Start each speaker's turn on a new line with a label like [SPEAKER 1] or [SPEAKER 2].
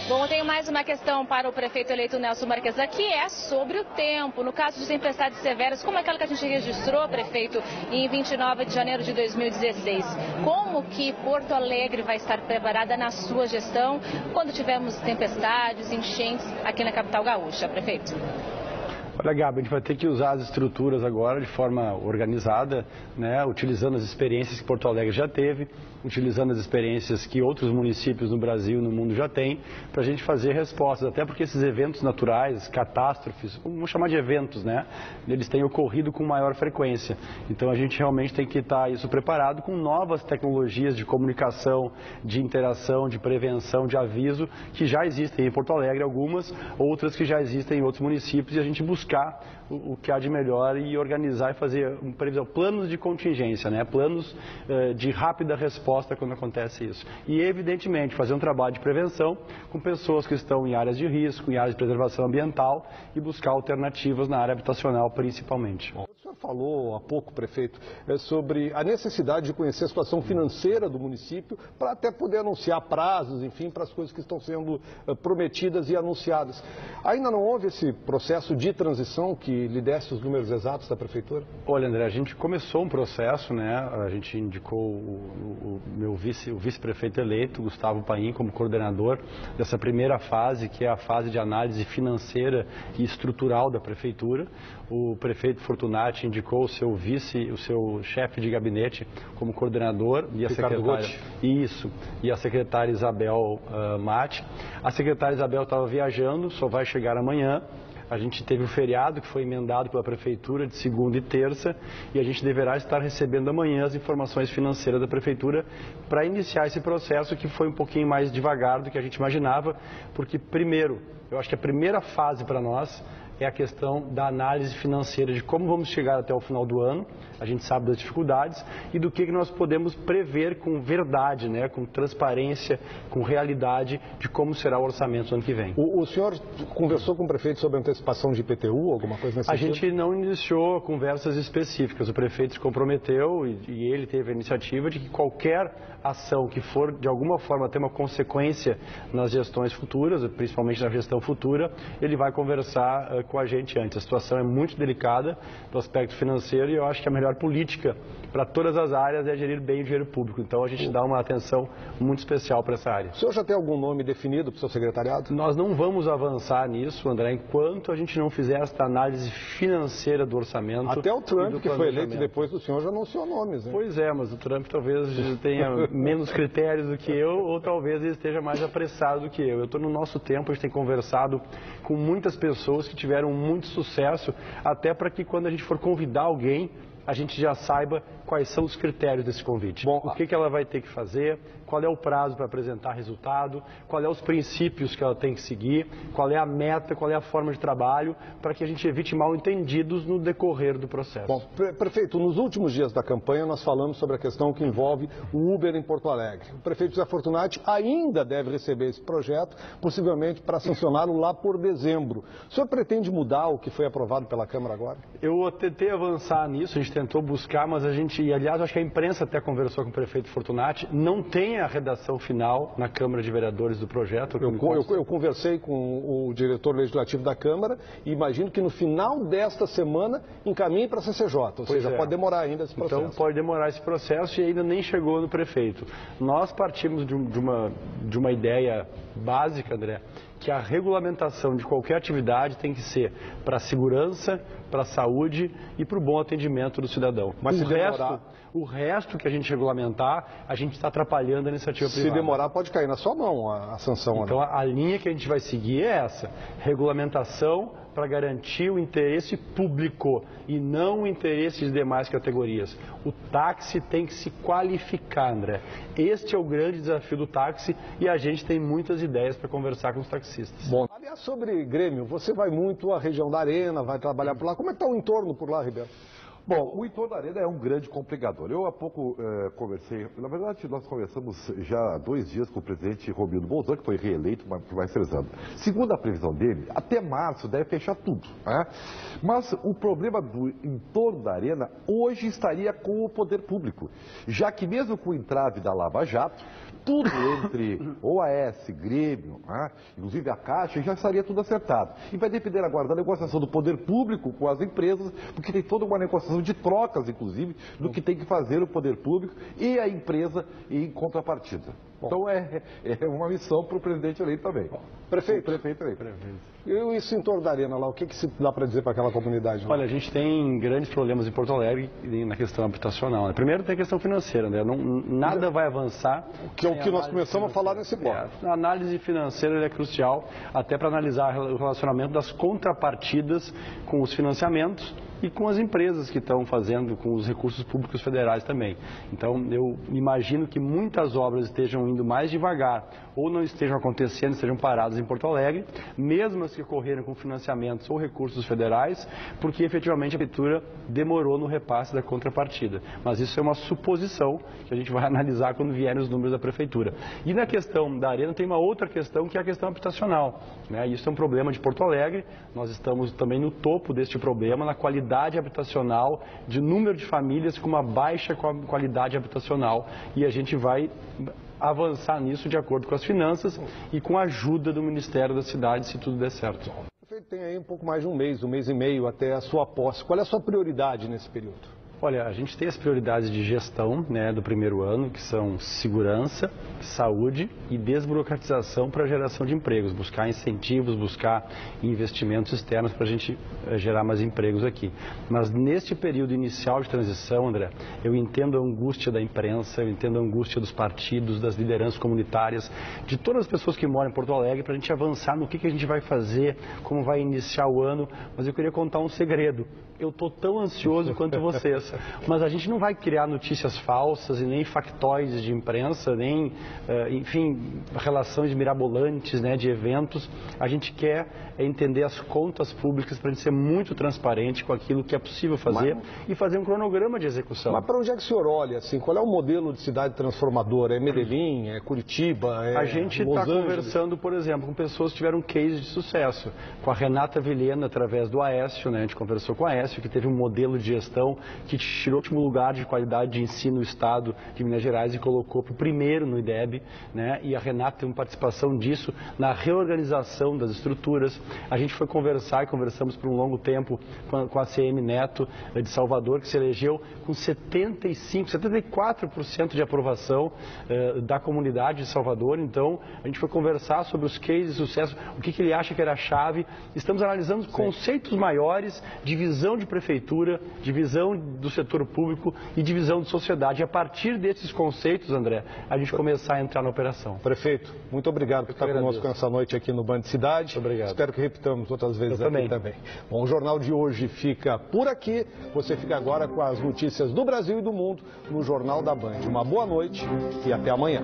[SPEAKER 1] Bom, tenho mais uma questão para o prefeito eleito Nelson Marquesan, que é sobre o tempo. No caso de tempestades severas, como aquela que a gente registrou, prefeito, em 29 de janeiro de 2016. Como que Porto Alegre vai estar preparada na sua gestão quando tivermos tempestades, enchentes aqui na capital gaúcha, prefeito?
[SPEAKER 2] Olha, Gabi, a gente vai ter que usar as estruturas agora de forma organizada, né, utilizando as experiências que Porto Alegre já teve, utilizando as experiências que outros municípios no Brasil e no mundo já têm, para a gente fazer respostas, até porque esses eventos naturais, catástrofes, vamos chamar de eventos, né, eles têm ocorrido com maior frequência. Então a gente realmente tem que estar isso preparado com novas tecnologias de comunicação, de interação, de prevenção, de aviso, que já existem em Porto Alegre, algumas, outras que já existem em outros municípios, e a gente buscar o que há de melhor e organizar e fazer previsão, planos de contingência, né? Planos de rápida resposta quando acontece isso. E, evidentemente, fazer um trabalho de prevenção com pessoas que estão em áreas de risco, em áreas de preservação ambiental e buscar alternativas na área habitacional, principalmente.
[SPEAKER 3] O senhor falou há pouco, prefeito, sobre a necessidade de conhecer a situação financeira do município para até poder anunciar prazos, enfim, para as coisas que estão sendo prometidas e anunciadas. Ainda não houve esse processo de transição que lhe desse os números exatos da prefeitura?
[SPEAKER 2] Olha, André, a gente começou um processo, né? A gente indicou o vice-prefeito eleito, Gustavo Paim, como coordenador dessa primeira fase, que é a fase de análise financeira e estrutural da prefeitura. O prefeito Fortunati indicou o seu chefe de gabinete como coordenador e a secretária. Isso, e a secretária Isabel Mate. A secretária Isabel estava viajando, só vai chegar amanhã. A gente teve um feriado que foi emendado pela Prefeitura de segunda e terça e a gente deverá estar recebendo amanhã as informações financeiras da Prefeitura para iniciar esse processo que foi um pouquinho mais devagar do que a gente imaginava, porque primeiro, eu acho que a primeira fase para nós é a questão da análise financeira de como vamos chegar até o final do ano, a gente sabe das dificuldades, e do que nós podemos prever com verdade, né, com transparência, com realidade de como será o orçamento no ano que vem.
[SPEAKER 3] O senhor conversou com o prefeito sobre antecipação de IPTU, alguma coisa nesse sentido?
[SPEAKER 2] A gente não iniciou conversas específicas, o prefeito se comprometeu e ele teve a iniciativa de que qualquer ação que for de alguma forma ter uma consequência nas gestões futuras, principalmente na gestão futura, ele vai conversar com a gente antes. A situação é muito delicada do aspecto financeiro e eu acho que a melhor política para todas as áreas é gerir bem o dinheiro público. Então a gente dá uma atenção muito especial para essa área.
[SPEAKER 3] O senhor já tem algum nome definido para o seu secretariado?
[SPEAKER 2] Nós não vamos avançar nisso, André, enquanto a gente não fizer esta análise financeira do orçamento.
[SPEAKER 3] Até o Trump, que foi eleito depois do senhor, já anunciou nomes, hein?
[SPEAKER 2] Pois é, mas o Trump talvez tenha menos critérios do que eu, ou talvez ele esteja mais apressado do que eu. Eu estou no nosso tempo, a gente tem conversado com muitas pessoas que tiveram muito sucesso, até para que quando a gente for convidar alguém, a gente já saiba quais são os critérios desse convite. Bom, o que ela vai ter que fazer, qual é o prazo para apresentar resultado, qual é os princípios que ela tem que seguir, qual é a meta, qual é a forma de trabalho, para que a gente evite mal-entendidos no decorrer do processo.
[SPEAKER 3] Bom, prefeito, nos últimos dias da campanha nós falamos sobre a questão que envolve o Uber em Porto Alegre. O prefeito José Fortunati ainda deve receber esse projeto, possivelmente para sancioná-lo lá por dezembro. O senhor pretende mudar o que foi aprovado pela Câmara agora?
[SPEAKER 2] Eu tentei avançar nisso, a gente tentou buscar, mas aliás, acho que a imprensa até conversou com o prefeito Fortunati, não tem a redação final na Câmara de Vereadores do projeto.
[SPEAKER 3] Eu conversei com o diretor legislativo da Câmara e imagino que no final desta semana encaminhe para a CCJ, ou seja, pode demorar ainda esse processo.
[SPEAKER 2] Então pode demorar esse processo e ainda nem chegou no prefeito. Nós partimos de uma ideia básica, André, que a regulamentação de qualquer atividade tem que ser para a segurança, para a saúde e para o bom atendimento do cidadão. Mas o resto que a gente regulamentar, a gente está atrapalhando a iniciativa privada.
[SPEAKER 3] Se demorar, pode cair na sua mão a sanção.
[SPEAKER 2] Então a linha que a gente vai seguir é essa, regulamentação para garantir o interesse público e não o interesse de demais categorias. O táxi tem que se qualificar, André. Este é o grande desafio do táxi e a gente tem muitas ideias para conversar com os taxistas.
[SPEAKER 3] Bom, aliás, sobre Grêmio, você vai muito à região da Arena, vai trabalhar por lá. Como é que está o entorno por lá, Ribeiro?
[SPEAKER 4] Bom, o entorno da Arena é um grande complicador. Eu há pouco conversei, na verdade nós conversamos já há 2 dias com o presidente Romildo Bolzan, que foi reeleito por mais 3 anos. Segundo a previsão dele, até março deve fechar tudo, né? Mas o problema do entorno da Arena hoje estaria com o poder público, já que mesmo com o entrave da Lava Jato, tudo entre OAS, Grêmio, inclusive a Caixa, já estaria tudo acertado. E vai depender agora da negociação do poder público com as empresas, porque tem toda uma negociação de trocas, inclusive, do que tem que fazer o poder público e a empresa em contrapartida. Então é uma missão para o presidente eleito também.
[SPEAKER 3] Prefeito.
[SPEAKER 4] Prefeito eleito.
[SPEAKER 3] E isso em torno da arena lá, o que se dá para dizer para aquela comunidade?
[SPEAKER 2] Olha, a gente tem grandes problemas em Porto Alegre na questão habitacional, né? Primeiro tem a questão financeira, né? Nada vai avançar.
[SPEAKER 3] Que é o que nós começamos a falar nesse ponto.
[SPEAKER 2] A análise financeira é crucial, até para analisar o relacionamento das contrapartidas com os financiamentos e com as empresas que estão fazendo, com os recursos públicos federais também. Então, eu imagino que muitas obras estejam indo mais devagar, ou não estejam acontecendo, estejam paradas em Porto Alegre, mesmo as que ocorreram com financiamentos ou recursos federais, porque efetivamente a prefeitura demorou no repasse da contrapartida. Mas isso é uma suposição que a gente vai analisar quando vierem os números da prefeitura. E na questão da arena tem uma outra questão, que é a questão habitacional, né? Isso é um problema de Porto Alegre, nós estamos também no topo deste problema, na qualidade habitacional, de número de famílias com uma baixa qualidade habitacional, e a gente vai avançar nisso de acordo com as finanças e com a ajuda do Ministério da Cidade, se tudo der certo.
[SPEAKER 3] Prefeito, tem aí um pouco mais de um mês e meio até a sua posse. Qual é a sua prioridade nesse período?
[SPEAKER 2] Olha, a gente tem as prioridades de gestão, né, do primeiro ano, que são segurança, saúde e desburocratização para a geração de empregos, buscar incentivos, buscar investimentos externos para a gente gerar mais empregos aqui. Mas neste período inicial de transição, André, eu entendo a angústia da imprensa, eu entendo a angústia dos partidos, das lideranças comunitárias, de todas as pessoas que moram em Porto Alegre, para a gente avançar no que a gente vai fazer, como vai iniciar o ano. Mas eu queria contar um segredo. Eu estou tão ansioso quanto vocês, mas a gente não vai criar notícias falsas e nem factóides de imprensa, nem, enfim, relações mirabolantes, né, de eventos. A gente quer entender as contas públicas para a gente ser muito transparente com aquilo que é possível fazer e fazer um cronograma de execução.
[SPEAKER 3] Mas para onde é que o senhor olha, assim, qual é o modelo de cidade transformadora? É Medellín, é Curitiba, é
[SPEAKER 2] A gente está conversando, por exemplo, com pessoas que tiveram um case de sucesso. Com a Renata Vilhena, através do Aécio, né, a gente conversou com a Aécio, que teve um modelo de gestão que tirou o último lugar de qualidade de ensino no estado de Minas Gerais e colocou para o primeiro no IDEB, né? E a Renata teve uma participação disso na reorganização das estruturas. A gente foi conversar e conversamos por um longo tempo com a CM Neto de Salvador, que se elegeu com 74% de aprovação da comunidade de Salvador. Então, a gente foi conversar sobre os cases de sucesso, o que ele acha que era a chave. Estamos analisando conceitos maiores de visão de prefeitura, de visão do setor público e de visão de sociedade. E a partir desses conceitos, André, a gente começar a entrar na operação.
[SPEAKER 3] Prefeito, muito obrigado por estar conosco nessa noite aqui no Band Cidade.
[SPEAKER 2] Obrigado.
[SPEAKER 3] Espero que repitamos outras vezes aqui também. Bom, o Jornal de hoje fica por aqui. Você fica agora com as notícias do Brasil e do mundo no Jornal da Band. Uma boa noite e até amanhã.